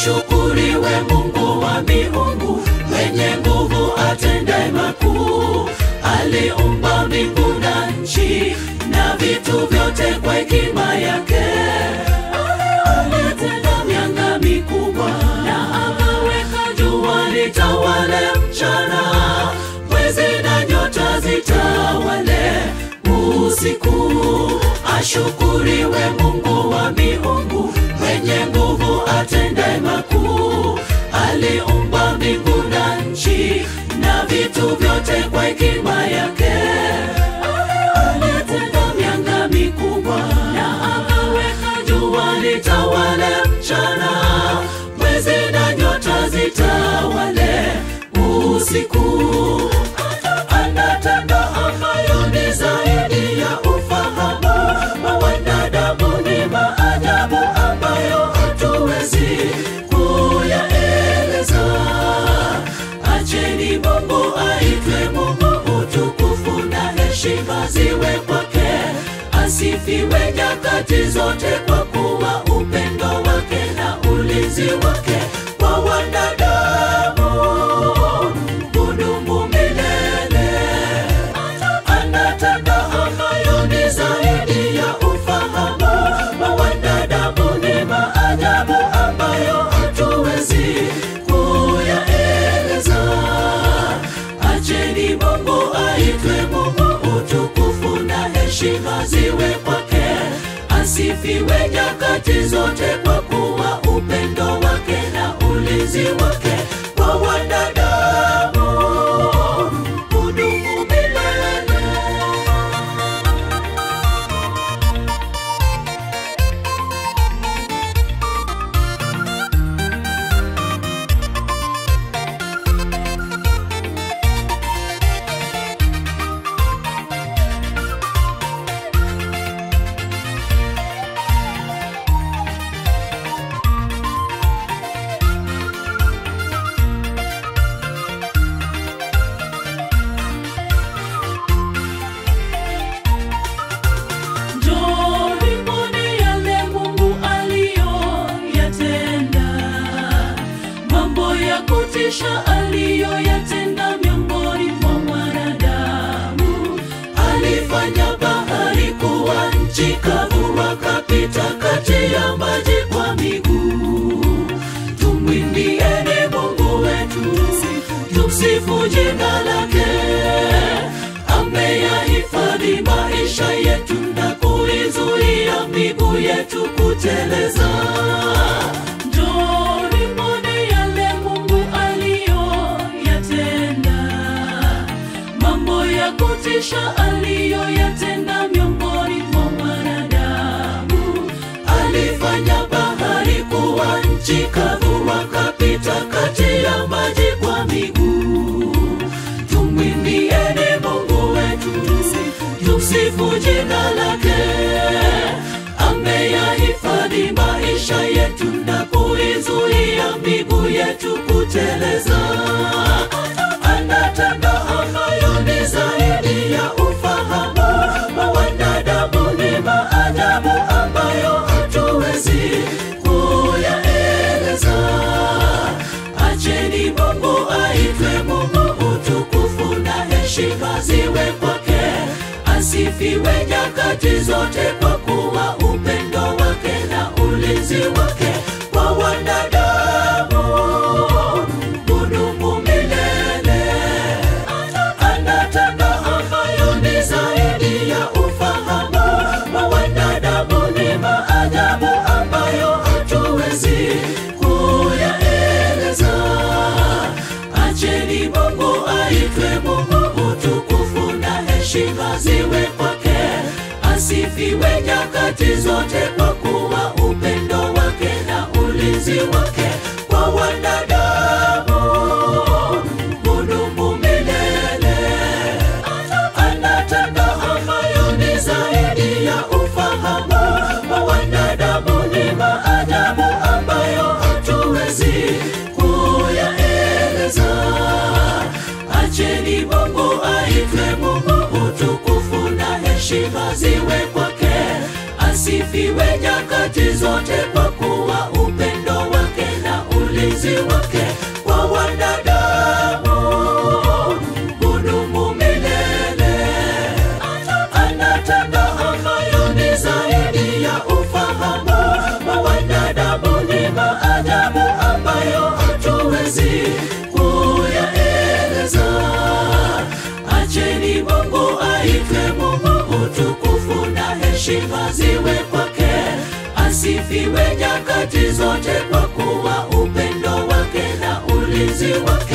Ashukuriwe Mungu wa miungu, mwenye nguvu atendaye makuu. Aliumba mbingu na nchi na vitu vyote kwa hekima yake. Alitenda mianga mikubwa na akaweka jua litawale mchana, mwezi na nyota zitawale usiku. Ashukuriwe Mungu wa miungu, mwenye nguvu atendaye makuu. Aliumba mbingu na nchi na vitu vyote kwa hekima yake. Alitenda mianga mikubwa na akaweka jua litawale mchana, mwezi na nyota zitawale usiku. Anatenda ambayo ni zaidi ya ufahamu wa wanadamu, ni maajabu ambayo hatuwezi kuyaeleza. Acheni Mungu aitwe Mungu, utukufu na heshima ziwe kwake. Asifiwe nyakati zote, kwa kuwa upendo wake na ulinzi wake kwa wanadamu hudumu milele. Anatenda ambayo ni zaidi ya ufahamu wa wanadamu, ni maajabu ambayo hatuwezi kuyaeleza. Acheni Mungu aitwe Mungu, utukufu na heshima ziwe kwake. Asifiwe nyakati zote, kwa kuwa upendo wake na ulinzi wake kwa wanadamu hudumu milele. Aliyoyatenda miongoni mwa wanadamu. Alifanya bahari kuwa nchi kavu, akapita kati ya maji kwa miguu. Tumwimbieni Mungu wetu, tumsifu jina lake. Ameyahifadhi maisha yetu na kuizuia miguu yetu kuteleza. Aliyoyatenda miongoni mwa wanadamu. Alifanya bahari kuwa nchi kavu, akapita kati ya maji kwa miguu. Tumwimbieni Mungu wetu, tumsifu jina lake. Ameyahifadhi maisha yetu na kuizuia miguu yetu kuteleza. Anatenda ambayo ni zaidi ya ufahamu wa wanadamu, ni maajabu ambayo hatuwezi kuyaeleza. Acheni Mungu aitwe Mungu, utukufu na heshima ziwe kwake. Asifiwe nyakati zote, kwa kuwa upendo wake na ulinzi wake kwa wanadamu hudumu milele. Anatenda ambayo ni zaidi ya ufahamu wa wanadamu, ni maajabu ambayo hatuwezi kuyaeleza. Acheni Mungu aitwe Mungu, utukufu na heshima ziwe kwake. Asifiwe nyakati zote, kwa kuwa upendo wake na ulinzi wake kwa wanadamu hudumu milele. Anatenda ambayo ni zaidi ya ufahamu wa wanadamu, ni maajabu ambayo hatuwezi kuyaeleza. Acheni Mungu aitwe Mungu, utukufu na heshima ziwe kwake. Asifiwe nyakati zote, kwa kuwa upendo wake na ulinzi wake kwa wanadamu hudumu milele. Anatenda ambayo ni zaidi ya ufahamu wa wanadamu, ni maajabu ambayo hatuwezi kuyaeleza. Acheni Mungu aitwe Mungu, utukufu na heshima ziwe kwake. Asifiwe nyakati zote, kwa kuwa upendo wake na ulinzi wake